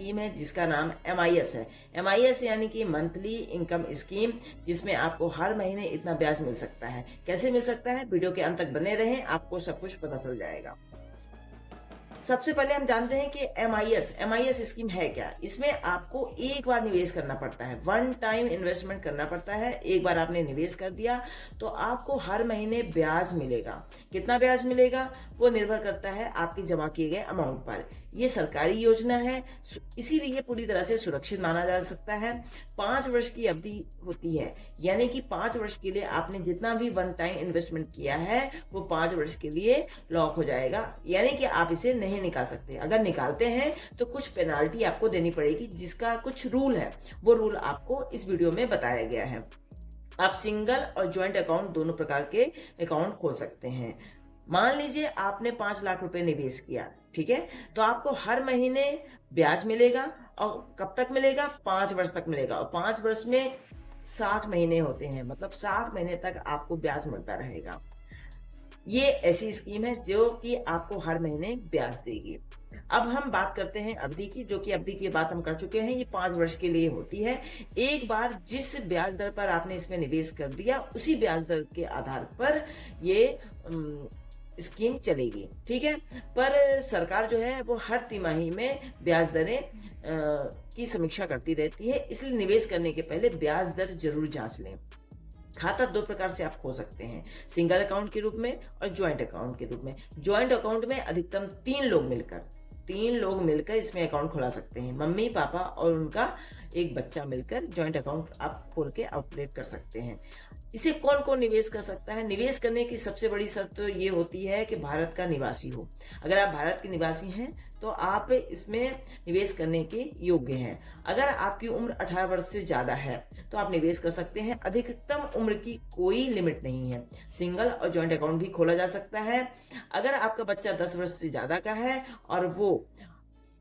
Scheme है जिसका नाम MIS है। MIS यानी कि मंथली इनकम स्कीम, जिसमें आपको हर महीने इतना ब्याज मिल सकता है। कैसे मिल सकता है, वीडियो के अंत तक बने रहें, आपको सब कुछ पता चल जाएगा। सबसे पहले हम जानते हैं कि MIS स्कीम है क्या। इसमें आपको एक बार निवेश करना पड़ता है, वन टाइम इन्वेस्टमेंट करना पड़ता है। एक बार आपने निवेश कर दिया तो आपको हर महीने ब्याज मिलेगा। कितना ब्याज मिलेगा वो निर्भर करता है आपके जमा किए गए अमाउंट पर। ये सरकारी योजना है, इसीलिए पूरी तरह से सुरक्षित माना जा सकता है। 5 वर्ष की अवधि होती है, यानी कि 5 वर्ष के लिए आपने जितना भी वन टाइम इन्वेस्टमेंट किया है वो 5 वर्ष के लिए लॉक हो जाएगा, यानी कि आप इसे नहीं निकाल सकते। अगर निकालते हैं तो कुछ पेनाल्टी आपको देनी पड़ेगी, जिसका कुछ रूल है, वो रूल आपको इस वीडियो में बताया गया है। आप सिंगल और ज्वाइंट अकाउंट दोनों प्रकार के अकाउंट खोल सकते हैं। मान लीजिए आपने 5 लाख रुपए निवेश किया, ठीक है, तो आपको हर महीने ब्याज मिलेगा। और कब तक मिलेगा, 5 वर्ष तक मिलेगा। और 5 वर्ष में 60 महीने होते हैं, मतलब 60 महीने तक आपको ब्याज मिलता रहेगा। ये ऐसी स्कीम है जो कि आपको हर महीने ब्याज देगी। अब हम बात करते हैं अवधि की, जो कि अवधि की बात हम कर चुके हैं। ये 5 वर्ष के लिए होती है। एक बार जिस ब्याज दर पर आपने इसमें निवेश कर दिया, उसी ब्याज दर के आधार पर ये स्कीम चलेगी, ठीक है। पर सरकार जो है वो हर तिमाही में ब्याज दरें की समीक्षा करती रहती है, इसलिए निवेश करने के पहले ब्याज दर जरूर जांच लें। खाता 2 प्रकार से आप खोल सकते हैं, सिंगल अकाउंट के रूप में और ज्वाइंट अकाउंट के रूप में। ज्वाइंट अकाउंट में अधिकतम 3 लोग मिलकर इसमें अकाउंट खुला सकते हैं। मम्मी पापा और उनका एक बच्चा मिलकर ज्वाइंट अकाउंट आप खोल के ऑपरेट कर सकते हैं। इसे कौन कौन निवेश कर सकता है। निवेश करने की सबसे बड़ी शर्त तो ये होती है कि भारत का निवासी हो। अगर आप भारत के निवासी हैं तो आप इसमें निवेश करने के योग्य हैं। अगर आपकी उम्र 18 वर्ष से ज़्यादा है तो आप निवेश कर सकते हैं। अधिकतम उम्र की कोई लिमिट नहीं है। सिंगल और जॉइंट अकाउंट भी खोला जा सकता है। अगर आपका बच्चा 10 वर्ष से ज़्यादा का है और वो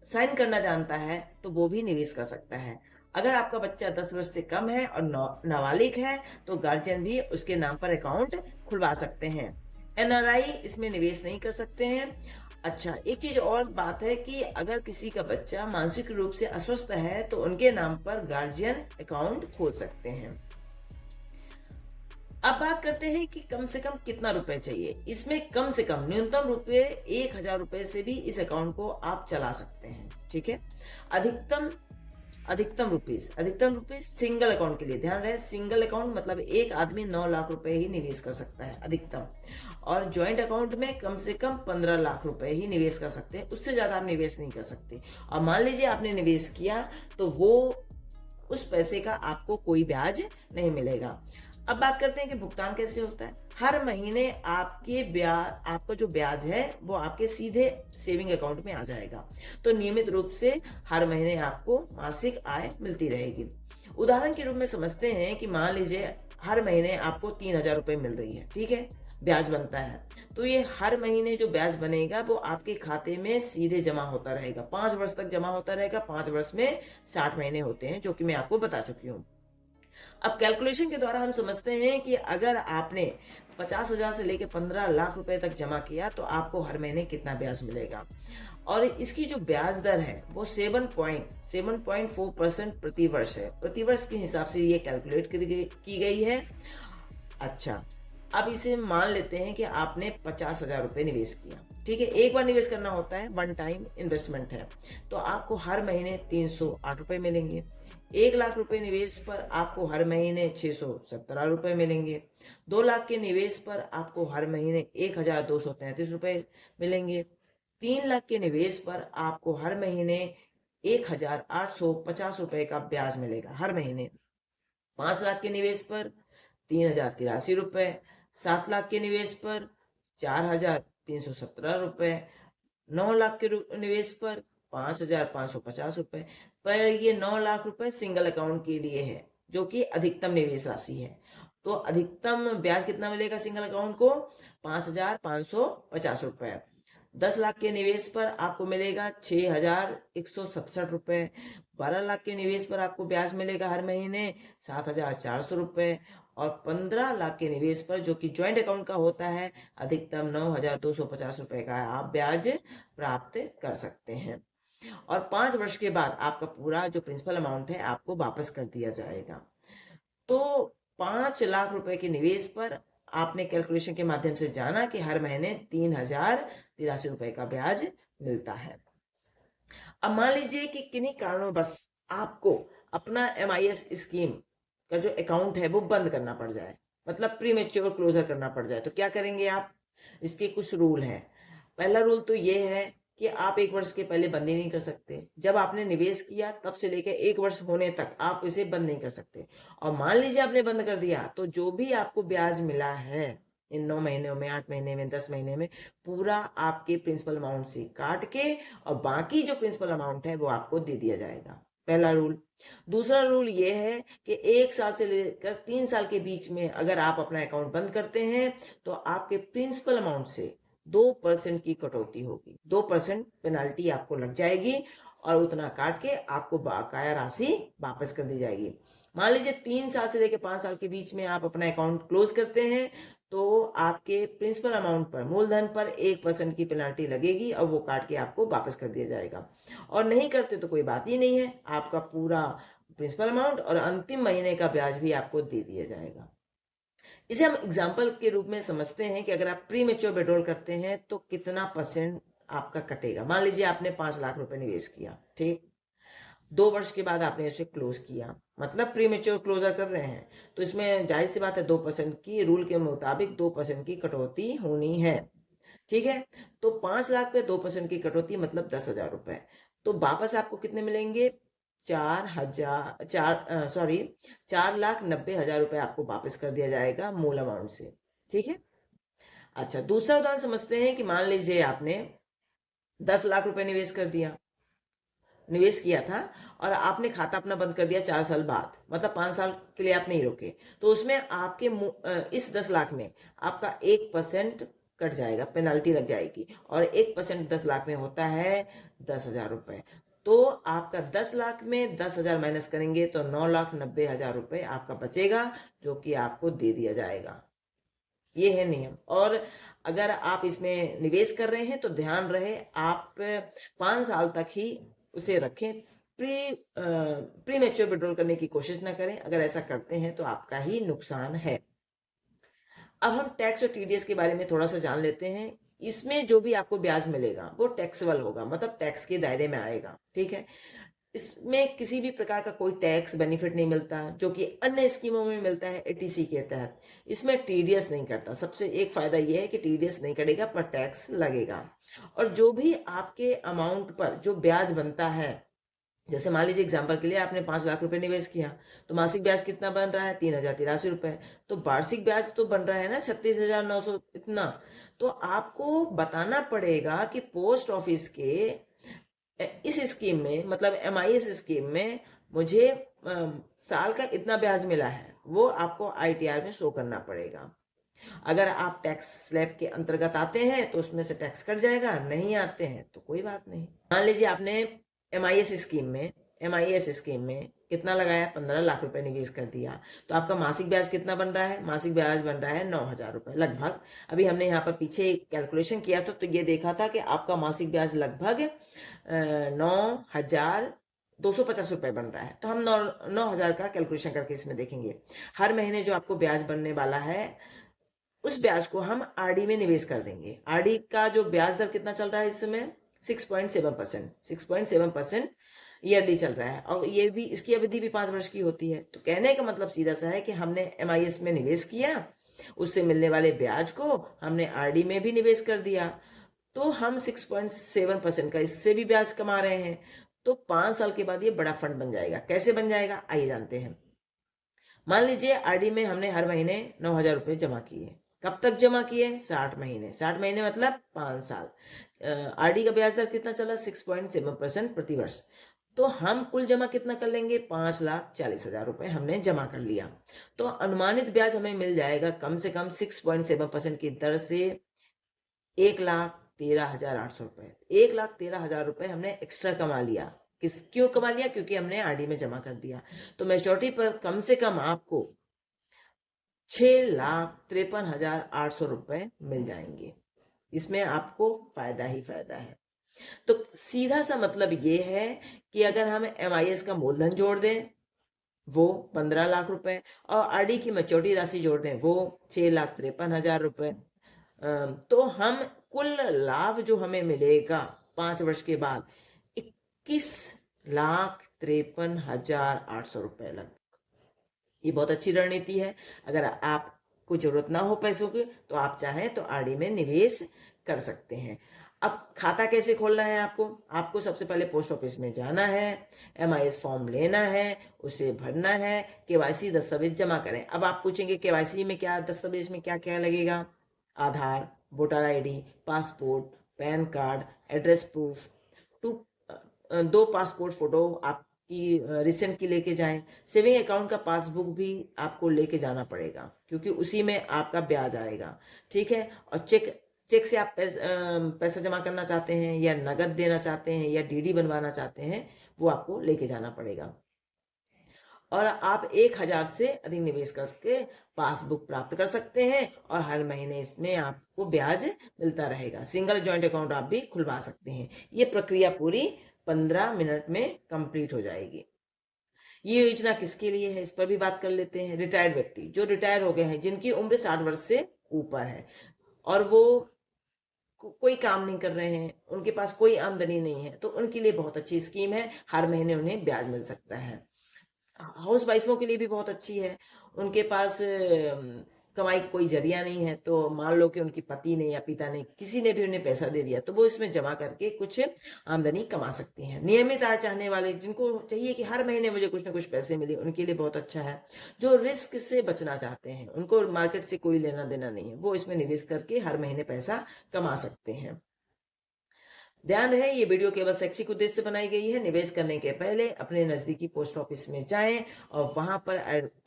साइन करना जानता है तो वो भी निवेश कर सकता है। अगर आपका बच्चा 10 वर्ष से कम है और नाबालिग है तो गार्जियन भी उसके नाम पर अकाउंट खुलवा सकते हैं। NRI इसमें निवेश नहीं कर सकते हैं। अच्छा, एक चीज और बात है कि अगर किसी का बच्चा मानसिक रूप से अस्वस्थ है तो उनके नाम पर गार्जियन अकाउंट खोल सकते हैं। अब बात करते हैं कि कम से कम कितना रुपए चाहिए। इसमें कम से कम न्यूनतम रुपए 1000 रुपए से भी इस अकाउंट को आप चला सकते हैं, ठीक है। अधिकतम रुपीस सिंगल अकाउंट के लिए ध्यान रहे। सिंगल अकाउंट मतलब एक आदमी 9 लाख रुपए ही निवेश कर सकता है अधिकतम। और ज्वाइंट अकाउंट में कम से कम 15 लाख रुपए ही निवेश कर सकते हैं, उससे ज्यादा आप निवेश नहीं कर सकते। और मान लीजिए आपने निवेश किया तो वो उस पैसे का आपको कोई ब्याज नहीं मिलेगा। अब बात करते हैं कि भुगतान कैसे होता है। हर महीने आपका जो ब्याज है वो आपके सीधे सेविंग अकाउंट में आ जाएगा। तो नियमित रूप से हर महीने आपको मासिक आय मिलती रहेगी। उदाहरण के रूप में समझते हैं कि मान लीजिए हर महीने आपको 3000 रुपए मिल रही है, ठीक है, ब्याज बनता है। तो ये हर महीने जो ब्याज बनेगा वो आपके खाते में सीधे जमा होता रहेगा। 5 वर्ष तक जमा होता रहेगा। 5 वर्ष में 60 महीने होते हैं, जो कि मैं आपको बता चुकी हूँ। अब कैलकुलेशन के द्वारा हम समझते हैं कि अगर आपने 50,000 से लेकर 15 लाख रुपए तक जमा किया तो आपको हर महीने कितना ब्याज मिलेगा। और इसकी जो ब्याज दर है वो 7.4% प्रति वर्ष है। प्रति वर्ष के हिसाब से ये कैलकुलेट की गई है। अच्छा, अब इसे मान लेते हैं कि आपने 50,000 रुपए निवेश किया, ठीक है। एक बार निवेश करना होता है, वन टाइम इन्वेस्टमेंट है, तो आपको हर महीने 308 रुपए मिलेंगे। 1 लाख रुपए निवेश पर आपको हर महीने 617 रुपए मिलेंगे। 2 लाख के निवेश पर आपको हर महीने 1233 रुपए मिलेंगे। 3 लाख के निवेश पर आपको हर महीने 1850 रुपए का ब्याज मिलेगा हर महीने। 5 लाख के निवेश पर 3083 रुपए। 7 लाख के निवेश पर 4317 रुपए। 9 लाख के निवेश पर 5550 रुपए। पर ये 9 लाख रुपए सिंगल अकाउंट के लिए है, जो कि अधिकतम निवेश राशि है। तो अधिकतम ब्याज कितना मिलेगा सिंगल अकाउंट को, 5550 रुपए। 10 लाख के निवेश पर आपको मिलेगा 6167 रुपए। 12 लाख के निवेश पर आपको ब्याज मिलेगा हर महीने 7400 रुपए। और 15 लाख के निवेश पर, जो कि ज्वाइंट अकाउंट का होता है, अधिकतम 9250 रुपए का आप ब्याज प्राप्त कर सकते हैं। और 5 वर्ष के बाद आपका पूरा जो प्रिंसिपल अमाउंट है आपको वापस कर दिया जाएगा। तो 5 लाख रुपए के निवेश पर आपने कैलकुलेशन के माध्यम से जाना कि हर महीने 3083 रुपए का ब्याज मिलता है। अब मान लीजिए कि किन्हीं कारणों बस आपको अपना MIS स्कीम का जो अकाउंट है वो बंद करना पड़ जाए, मतलब प्रीमेच्योर क्लोजर करना पड़ जाए, तो क्या करेंगे आप? इसके कुछ रूल हैं। पहला रूल तो ये है कि आप 1 वर्ष के पहले बंद ही नहीं कर सकते। जब आपने निवेश किया तब से लेकर 1 वर्ष होने तक आप इसे बंद नहीं कर सकते। और मान लीजिए आपने बंद कर दिया तो जो भी आपको ब्याज मिला है इन 9 महीनों में, 8 महीने में, 10 महीने में, पूरा आपके प्रिंसिपल अमाउंट से काट के और बाकी जो प्रिंसिपल अमाउंट है वो आपको दे दिया जाएगा। पहला रूल। दूसरा रूल ये है कि 1 साल से लेकर 3 साल के बीच में अगर आप अपना अकाउंट बंद करते हैं तो आपके प्रिंसिपल अमाउंट से 2% की कटौती होगी, 2% पेनाल्टी आपको लग जाएगी और उतना काट के आपको बकाया राशि वापस कर दी जाएगी। मान लीजिए 3 साल से लेकर 5 साल के बीच में आप अपना अकाउंट क्लोज करते हैं तो आपके प्रिंसिपल अमाउंट पर, मूलधन पर 1% की पेनाल्टी लगेगी और वो काट के आपको वापस कर दिया जाएगा। और नहीं करते तो कोई बात ही नहीं है, आपका पूरा प्रिंसिपल अमाउंट और अंतिम महीने का ब्याज भी आपको दे दिया जाएगा। इसे हम एग्जाम्पल के रूप में समझते हैं कि अगर आप प्री मेच्योर विड्रॉल करते हैं तो कितना परसेंट आपका कटेगा। मान लीजिए आपने 5 लाख रुपए निवेश किया, ठीक, 2 वर्ष के बाद आपने इसे क्लोज किया, मतलब प्री मेच्योर क्लोजर कर रहे हैं, तो इसमें जाहिर सी बात है 2% की, रूल के मुताबिक 2% की कटौती होनी है, ठीक है। तो 5 लाख पे 2% की कटौती मतलब 10,000 रुपए। तो वापस आपको कितने मिलेंगे? 4,90,000 रुपए आपको वापस कर दिया जाएगा मूल अमाउंट से, ठीक है। अच्छा, दूसरा उदाहरण समझते हैं कि मान लीजिए आपने 10 लाख रुपए निवेश किया था और आपने खाता अपना बंद कर दिया 4 साल बाद, मतलब 5 साल के लिए आप नहीं रुके, तो उसमें आपके इस 10 लाख में आपका 1% कट जाएगा, पेनाल्टी लग जाएगी, और 1% 10 लाख में होता है 10,000 रुपए। तो आपका 10 लाख में 10,000 माइनस करेंगे तो 9,90,000 रुपए आपका बचेगा, जो कि आपको दे दिया जाएगा। ये है नियम। और अगर आप इसमें निवेश कर रहे हैं तो ध्यान रहे आप 5 साल तक ही उसे रखें, प्री मैच्योर विड्रॉल करने की कोशिश ना करें। अगर ऐसा करते हैं तो आपका ही नुकसान है। अब हम टैक्स और TDS के बारे में थोड़ा सा जान लेते हैं। इसमें जो भी आपको ब्याज मिलेगा वो टैक्सेबल होगा, मतलब टैक्स के दायरे में आएगा, ठीक है। इसमें किसी भी प्रकार का कोई टैक्स बेनिफिट नहीं मिलता, जो कि अन्य स्कीमों में मिलता है ATC के तहत। इसमें TDS नहीं कटता। सबसे एक फायदा यह है कि TDS नहीं कटेगा पर टैक्स लगेगा। और जो भी आपके अमाउंट पर जो ब्याज बनता है, जैसे मान लीजिए एग्जाम्पल के लिए आपने 5 लाख रुपए निवेश किया, तो मासिक ब्याज कितना बन रहा है? 3,083 रुपए। तो वार्षिक ब्याज तो बन रहा है ना 36,900 इतना। तो आपको बताना पड़ेगा कि पोस्ट ऑफिस के इस स्कीम में, मतलब MIS स्कीम में मुझे साल का इतना ब्याज मिला है, वो आपको ITR में शो करना पड़ेगा। अगर आप टैक्स स्लैब के अंतर्गत आते हैं तो उसमें से टैक्स कट जाएगा, नहीं आते हैं तो कोई बात नहीं। मान लीजिए आपने MIS स्कीम में कितना लगाया? 15 लाख रुपए निवेश कर दिया, तो आपका मासिक ब्याज कितना बन रहा है? मासिक ब्याज बन रहा है 9,000 रुपए लगभग। अभी हमने यहाँ पर पीछे कैलकुलेशन किया था तो ये देखा था कि आपका मासिक ब्याज लगभग 9,250 रुपए बन रहा है। तो हम 9,000 का कैलकुलेशन करके इसमें देखेंगे। हर महीने जो आपको ब्याज बनने वाला है उस ब्याज को हम RD में निवेश कर देंगे। RD का जो ब्याज दर कितना चल रहा है इस समय? 6.7% ईयरली चल रहा है, और ये भी, इसकी अवधि भी 5 वर्ष की होती है। तो कहने का मतलब सीधा सा है कि हमने MIS में निवेश किया, उससे मिलने वाले ब्याज को हमने RD में भी निवेश कर दिया, तो हम 6.7% का इससे भी ब्याज कमा रहे हैं। तो 5 साल के बाद ये बड़ा फंड बन जाएगा। कैसे बन जाएगा आइए जानते हैं। मान लीजिए RD में हमने हर महीने 9,000 रुपए जमा किए। कब तक जमा किए? 60 महीने। 60 महीने मतलब 5 साल। RD का ब्याज दर कितना चला? 6.7% प्रति वर्ष। तो हम कुल जमा कितना कर लेंगे? 5,40,000 रुपए हमने जमा कर लिया। तो अनुमानित ब्याज हमें मिल जाएगा कम से कम 6.7% की दर से 1,13,800 रुपए। 1,13,000 रुपए हमने एक्स्ट्रा कमा लिया। क्यों कमा लिया? क्योंकि हमने RD में जमा कर दिया। तो मैच्योरिटी पर कम से कम आपको 6,53,800 रुपए मिल जाएंगे। इसमें आपको फायदा ही फायदा है। तो सीधा सा मतलब ये है कि अगर हम MIS का मूलधन जोड़ दें वो 15 लाख रुपए और RD की मैच्योरिटी राशि जोड़ दें वो 6,53,000 रुपए, तो हम कुल लाभ जो हमें मिलेगा 5 वर्ष के बाद 21,53,800 रुपए लगभग। ये बहुत अच्छी रणनीति है। अगर आपको जरूरत ना हो पैसों की तो आप चाहें तो RD में निवेश कर सकते हैं। अब खाता कैसे खोलना है आपको सबसे पहले पोस्ट ऑफिस में जाना है, MIS फॉर्म लेना है, उसे भरना है, KYC दस्तावेज जमा करें। अब आप पूछेंगे KYC में क्या दस्तावेज में क्या क्या लगेगा? Aadhaar, voter ID, passport, PAN card, address proof, 2 passport photo आपकी रिसेंट की लेके जाएं। सेविंग अकाउंट का पासबुक भी आपको लेके जाना पड़ेगा क्योंकि उसी में आपका ब्याज आएगा, ठीक है। और चेक से आप पैसा जमा करना चाहते हैं या नगद देना चाहते हैं या DD बनवाना चाहते हैं, वो आपको लेके जाना पड़ेगा। और आप 1,000 से अधिक निवेश करके पासबुक प्राप्त कर सकते हैं और हर महीने इसमें आपको ब्याज मिलता रहेगा। सिंगल जॉइंट अकाउंट आप भी खुलवा सकते हैं। ये प्रक्रिया पूरी 15 मिनट में कंप्लीट हो जाएगी। ये योजना किसके लिए है इस पर भी बात कर लेते हैं। रिटायर्ड व्यक्ति जो रिटायर हो गए हैं, जिनकी उम्र 60 वर्ष से ऊपर है और वो कोई काम नहीं कर रहे हैं, उनके पास कोई आमदनी नहीं है, तो उनके लिए बहुत अच्छी स्कीम है। हर महीने उन्हें ब्याज मिल सकता है। हाउस वाइफों के लिए भी बहुत अच्छी है। उनके पास कमाई का कोई जरिया नहीं है, तो मान लो कि उनकी पति ने या पिता ने किसी ने भी उन्हें पैसा दे दिया तो वो इसमें जमा करके कुछ आमदनी कमा सकती हैं। नियमित आय चाहने वाले, जिनको चाहिए कि हर महीने मुझे कुछ ना कुछ पैसे मिले, उनके लिए बहुत अच्छा है। जो रिस्क से बचना चाहते हैं, उनको मार्केट से कोई लेना देना नहीं है, वो इसमें निवेश करके हर महीने पैसा कमा सकते हैं। ध्यान रहे ये वीडियो केवल शैक्षिक उद्देश्य से बनाई गई है। निवेश करने के पहले अपने नजदीकी पोस्ट ऑफिस में जाएं और वहां पर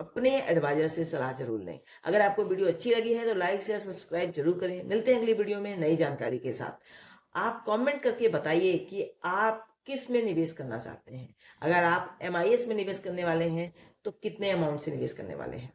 अपने एडवाइजर से सलाह जरूर लें। अगर आपको वीडियो अच्छी लगी है तो लाइक शेयर सब्सक्राइब जरूर करें। मिलते हैं अगली वीडियो में नई जानकारी के साथ। आप कमेंट करके बताइए कि आप किस में निवेश करना चाहते हैं। अगर आप MIS में निवेश करने वाले हैं तो कितने अमाउंट से निवेश करने वाले हैं।